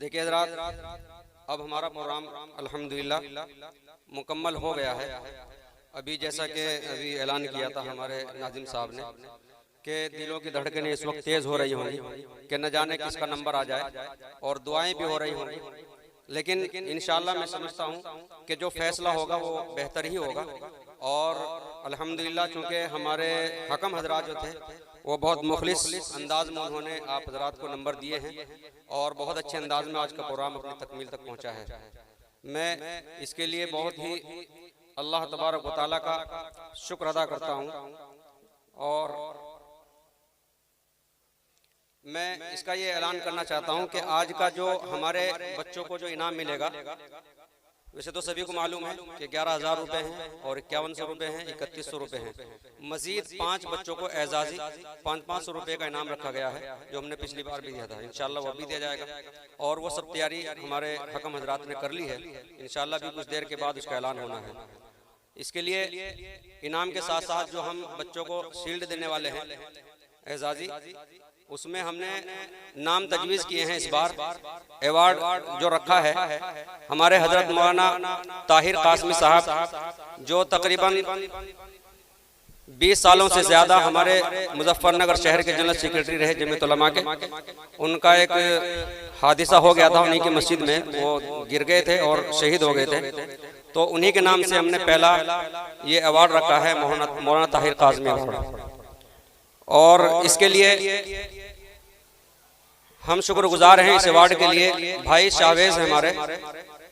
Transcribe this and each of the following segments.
देखिए हज़रात, अब हमारा प्रोग्राम अल्हम्दुलिल्लाह मुकम्मल हो गया है। अभी जैसा कि अभी ऐलान किया था हमारे नाज़िम साहब ने कि दिलों की धड़कनें इस वक्त तेज़ हो रही होंगी कि न जाने किसका नंबर आ जाए, और दुआएं भी हो रही होंगी, लेकिन इंशाअल्लाह मैं समझता हूँ कि जो फैसला होगा वो बेहतर ही होगा। और अल्हम्दुलिल्लाह चूँकि हमारे हकम हजरात जो थे वो बहुत मुखलिस अंदाज में उन्होंने आप हजरात को नंबर दिए हैं और बहुत अच्छे अंदाज में आज का प्रोग्राम अपनी तकमील तक पहुँचा है। मैं इसके लिए बहुत ही अल्लाह तबारक व तआला का शुक्र अदा करता हूँ। और मैं इसका ये ऐलान करना चाहता हूँ कि आज का जो हमारे बच्चों को जो इनाम मिलेगा, वैसे तो सभी को मालूम है कि 11,000 रुपये हैं और 5100 रुपये हैं, 3100 रुपये हैं। मजीद 5 बच्चों को एजाजी 500 रुपये का इनाम रखा गया है, जो हमने पिछली बार भी दिया था। इंशाल्लाह वो भी दिया जाएगा और वो सब तैयारी हमारे हकम हजरात ने कर ली है। इंशाल्लाह भी कुछ देर के बाद उसका ऐलान होना है। इसके लिए इनाम के साथ साथ जो हम बच्चों को शील्ड देने वाले हैं एजाजी, उसमें हमने नाम तजवीज़ किए हैं। इस बार अवार्ड जो रखा है हमारे हजरत मौलाना ताहिर कासमी साहब, जो तकरीबन 20 सालों से ज़्यादा हमारे मुजफ्फरनगर शहर के जनरल सेक्रेटरी रहे जमीयत उलमा के। उनका एक हादिसा हो गया था उन्हीं की मस्जिद में, वो गिर गए थे और शहीद हो गए थे, तो उन्हीं के नाम से हमने पहला ये अवार्ड रखा है, मौलाना ताहिर कासमी अवार्ड। और इसके लिए हम शुक्रगुजार हैं इस अवार्ड के लिए। भाई शाहवेज हैं हमारे,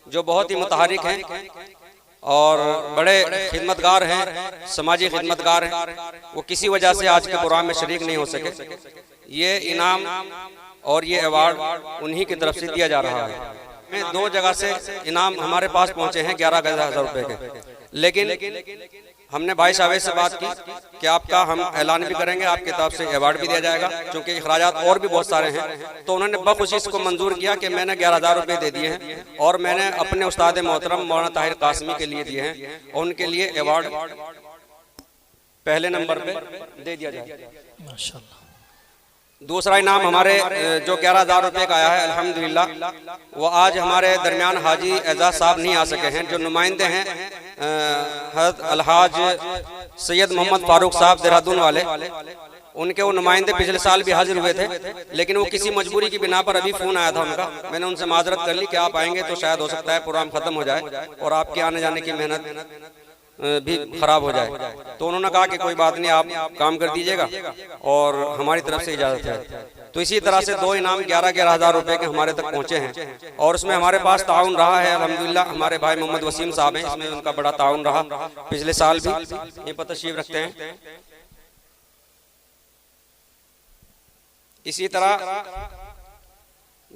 जो बहुत ही मुतहरिक हैं और बड़े खिदमतगार हैं, समाजी खिदमतगार हैं। वो किसी वजह से आज के प्रोग्राम में शरीक नहीं हो सके। ये इनाम और ये अवार्ड उन्हीं की तरफ से दिया जा रहा है। 2 जगह से इनाम हमारे पास पहुंचे हैं 11,000 रुपये के, लेकिन हमने भाई शाहवेज से बात की कि आपका हम ऐलान भी करेंगे, आपकी तरफ से अवार्ड भी दिया जाएगा, क्योंकि अखराजात और भी बहुत सारे हैं। तो उन्होंने बखुशी इसको मंजूर किया कि मैंने 11,000 रुपये दे दिए हैं और मैंने अपने उस्ताद मोहतरम मौलाना ताहिर कासमी के लिए दिए हैं, और उनके लिए अवार्ड पहले नंबर पे दे दिया जाए। माशाअल्लाह। दूसरा इनाम हमारे जो 11,000 रुपये का आया है अल्हम्दुलिल्लाह, वो आज हमारे दरमियान हाजी एजाज साहब नहीं आ सके हैं, जो नुमाइंदे हैं हज़रत अलहाज सैयद मोहम्मद फारूक साहब देहरादून वाले। उनके वो नुमाइंदे पिछले साल भी हाजिर हुए थे, लेकिन वो किसी मजबूरी की बिना पर अभी फ़ोन आया था उनका। मैंने उनसे माजरत कर ली कि आप आएंगे तो शायद हो सकता है प्रोग्राम ख़त्म हो जाए और आपके आने जाने की मेहनत भी खराब हो जाए। तो उन्होंने कहा कि कोई बात नहीं, आप काम कर दीजिएगा और हमारी तरफ से इजाज़त है। तो इसी तरह से 2 इनाम 11,000 रुपये के हमारे तक पहुँचे हैं और उसमें हमारे पास ताउन रहा है अल्हम्दुलिल्लाह। हमारे भाई मोहम्मद वसीम साहब हैं, इसमें उनका बड़ा ताउन रहा। पिछले साल भी ये पर तशरीफ रखते हैं। इसी तरह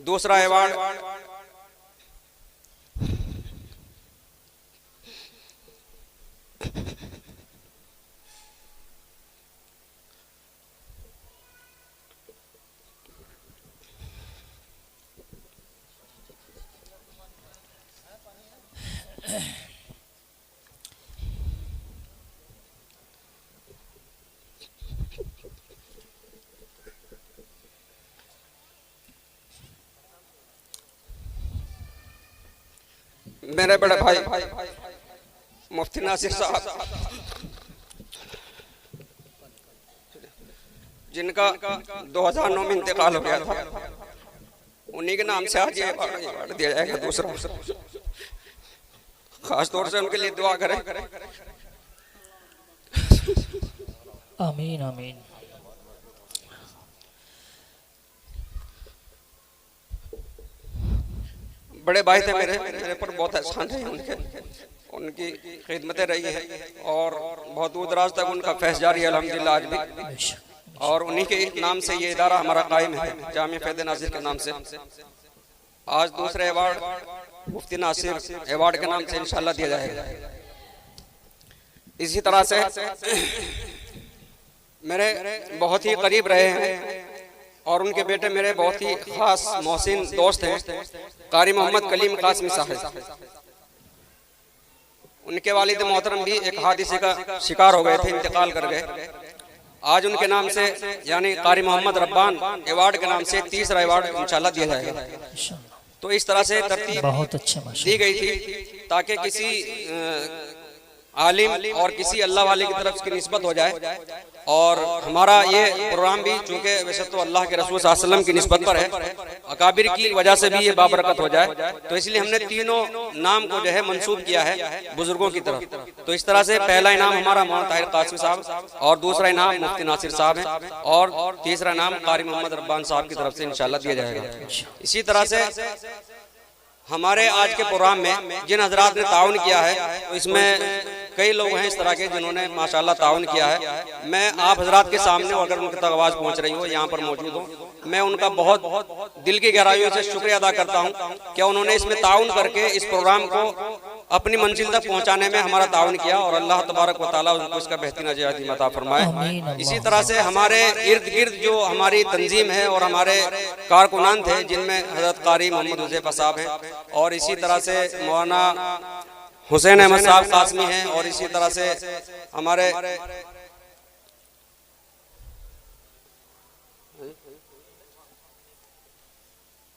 दूसरा अवार्ड मेरे बड़े भाई मुफ्ती नासिर साहब, जिनका 2009 में इंतकाल हो गया था, उन्हीं के नाम से आज ये अवार्ड दिया जाएगा। दूसरा खास तौर से उनके लिए दुआ करें। आमीन आमीन। बड़े भाई थे मेरे पर बहुत एहसान है उनकी खिदमतें रही है और बहुत दूर दराज तक उनका फैज़ जारी है अल्हम्दुलिल्लाह आज भी। और उन्हीं के नाम से ये इदारा हमारा कायम है, जामिया फैज़ नासिर के नाम से। आज दूसरे अवार्ड मुफ्ती नासिर अवार्ड के नाम से इंशाल्लाह दिया जाएगा। इसी तरह से मेरे बहुत ही करीब रहे हैं और उनके बेटे मेरे बहुत ही खास मोहसिन दोस्त हैं, कारी मोहम्मद कलीम कासमी साहब। उनके वालिद मोहतरम भी एक हादिसे का शिकार हो गए थे, इंतकाल कर गए। आज उनके नाम से यानी कारी मोहम्मद रब्बान अवार्ड के नाम से तीसरा अवार्ड इंशाल्लाह दिया जाएगा। तो इस तरह से तरतीब बहुत अच्छे माशा दी गई थी ताकि किसी आलिम और किसी अल्लाह वाले की तरफ की निस्बत हो जाए। और हमारा ये प्रोग्राम भी चूँकि वैसे तो अल्लाह के रसूल सल्लल्लाहु अलैहि वसल्लम की निस्बत पर है, अकाबिर की वजह से भी ये बाबरकत हो जाए, तो इसलिए हमने तीनों नाम को जो है मंसूब किया है बुजुर्गों की तरफ। तो इस तरह से पहला इनाम हमारा मौलाना ताहिर कासिम साहब, और दूसरा इनाम मुफ्ती नासिर साहब है, और तीसरा इनाम कारी मोहम्मद रब्बान साहब की तरफ से इंशाल्लाह दिया जाएगा। इसी तरह से हमारे आज के प्रोग्राम में जिन हजरात ने ताउन किया है, तो इसमें कई लोग हैं इस तरह के जिन्होंने माशाल्लाह ताउन किया है। मैं आप हजरात के सामने अगर उनकी तक आवाज़ पहुंच रही हो, यहाँ पर मौजूद हो, मैं उनका बहुत दिल की गहराइयों से शुक्रिया अदा करता हूँ कि उन्होंने इसमें ताउन करके इस प्रोग्राम को अपनी मंजिल तक पहुँचाने में हमारा ताउन किया, और अल्लाह तबारक व तआला उनको इसका बेहतरीन अजर अता फरमाए। इसी तरह से हमारे इर्द गिर्द जो हमारी तंजीम है और हमारे कारकुनान थे, जिनमें हजरत कारी मोहम्मद हुज़ैफा साहब हैं, और इसी तरह से मौलाना हुसैन अहमद साहब कासमी हैं, और इसी तरह से हमारे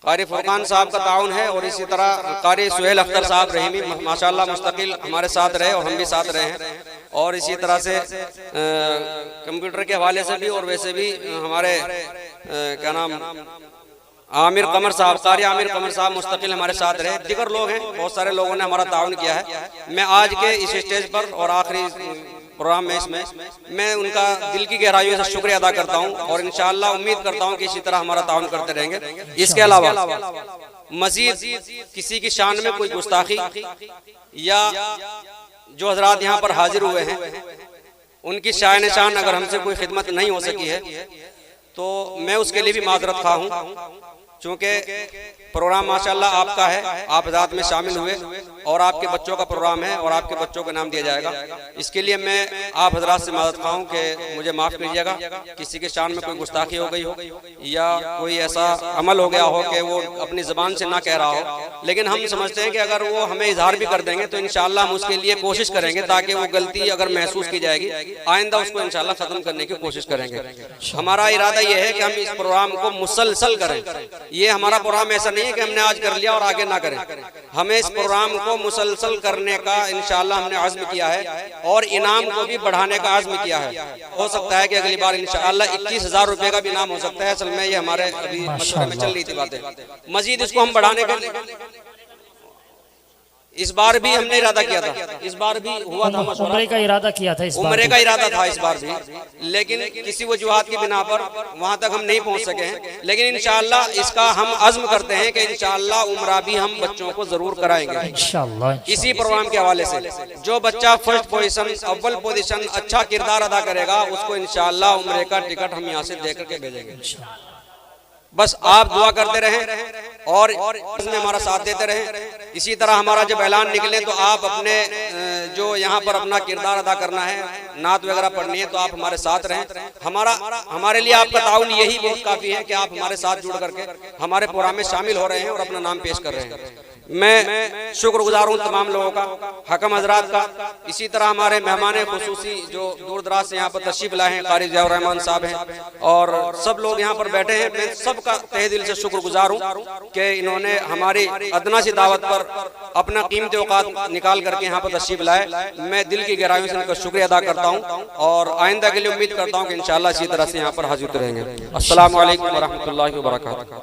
कारी फुरकान साहब का ताउन है, और इसी तरह कारी सुहेल अख्तर साहब रहीमी माशाल्लाह मुस्तकिल हमारे साथ रहे और हम भी साथ रहे हैं। और इसी तरह से कंप्यूटर के हवाले से भी और वैसे भी हमारे क्या नाम आमिर कमर साहब, कारी आमिर कमर साहब मुस्तकिल हमारे साथ रहे। दिगर लोग हैं, बहुत सारे लोगों ने हमारा ताउन किया है। मैं आज के इस स्टेज पर और आखिरी प्रोग्राम में इसमें मैं उनका दिल की गहराइयों से शुक्रिया अदा करता हूं, और इंशाअल्लाह उम्मीद करता हूं कि इसी तरह हमारा ताउन करते रहेंगे। इसके अलावा मजीद किसी की शान में कोई गुस्ताखी या जो हजरात यहाँ पर हाजिर हुए हैं उनकी शान शान अगर हमसे कोई खिदमत नहीं हो सकी है, तो मैं उसके लिए भी माजरत खा हूँ, चूँकि प्रोग्राम माशाल्लाह आपका है, आप हज़रात में शामिल हुए, और आपके बच्चों का प्रोग्राम है और आपके बच्चों का नाम दिया जाएगा। इसके लिए मैं आप हज़रात से माजरत खा हूँ कि मुझे माफ़ कीजिएगा, किसी के शान में कोई गुस्ताखी हो गई हो या कोई ऐसा अमल हो गया हो कि वो अपनी ज़बान से ना कह रहा हो, लेकिन हम समझते हैं कि अगर वो हमें इजहार भी कर देंगे तो इंशाअल्लाह हम उसके लिए कोशिश करेंगे, ताकि वो गलती अगर महसूस की जाएगी आइंदा उसको इंशाअल्लाह ख़त्म करने की कोशिश करेंगे। हमारा इरादा ये है कि हम इस प्रोग्राम को मुसलसल करें। ये हमारा प्रोग्राम ऐसा नहीं है कि हमने आज कर लिया और आगे ना करें, हमें इस प्रोग्राम को मुसलसल करने का इंशाअल्लाह हमने आज़्म किया है, और इनाम को भी बढ़ाने का आज़्म किया है। हो सकता है कि अगली बार इंशाअल्लाह 21,000 रुपए का भी इनाम हो सकता है। असल में ये हमारे अभी मशवरे में चल रही थी बातें, मजीद इसको हम बढ़ाने के इस बार भी हमने इरादा किया था, इस बार भी हुआ था उम्रे का इरादा किया था, उम्रे का इरादा था इस बार भी, लेकिन किसी वजूहात की बिना पर वहां तक हम नहीं पहुंच सके हैं। लेकिन इंशाअल्लाह इसका हम अज़्म करते हैं कि इंशाअल्लाह उम्रा भी हम बच्चों को जरूर कराएंगे इंशाअल्लाह। इसी प्रोग्राम के हवाले से जो बच्चा फर्स्ट पोजीशन, अव्वल पोजीशन, अच्छा किरदार अदा करेगा उसको इंशाअल्लाह उम्रे का टिकट हम यहाँ से दे करके भेजेंगे। बस आप दुआ करते रहें और इसमें हमारा साथ देते रहें। इसी तरह हमारा जब ऐलान निकले तो आप अपने जो यहाँ पर अपना किरदार अदा करना है, नात वगैरह पढ़नी है, तो आप हमारे साथ रहें। हमारे लिए आपका ताउन यही बहुत काफ़ी है कि आप हमारे साथ जुड़ करके हमारे प्रोग्राम में शामिल हो रहे हैं और अपना नाम पेश कर रहे हैं। मैं शुक्रगुजार हूँ तमाम लोगों का, हकम हजरात का। इसी तरह हमारे मेहमान खुसूसी जो दूर दराज से यहाँ पर तशरीफ लाए हैं, कारी ज़ियाउर रहमान साहब हैं, और सब लोग यहाँ पर बैठे हैं। मैं सबका तहे दिल से शुक्रगुजार हूँ कि इन्होंने हमारी अदना सी दावत पर अपना कीमती औकात निकाल करके यहाँ पर तशरीफ लाए। मैं दिल की गहराइयों से इनका शुक्रिया अदा करता हूँ, और आइंदा के लिए उम्मीद करता हूँ कि इंशाअल्लाह इसी तरह से यहाँ पर हाजिर रहेंगे। अस्सलामु अलैकुम व रहमतुल्लाहि व बरकातहू।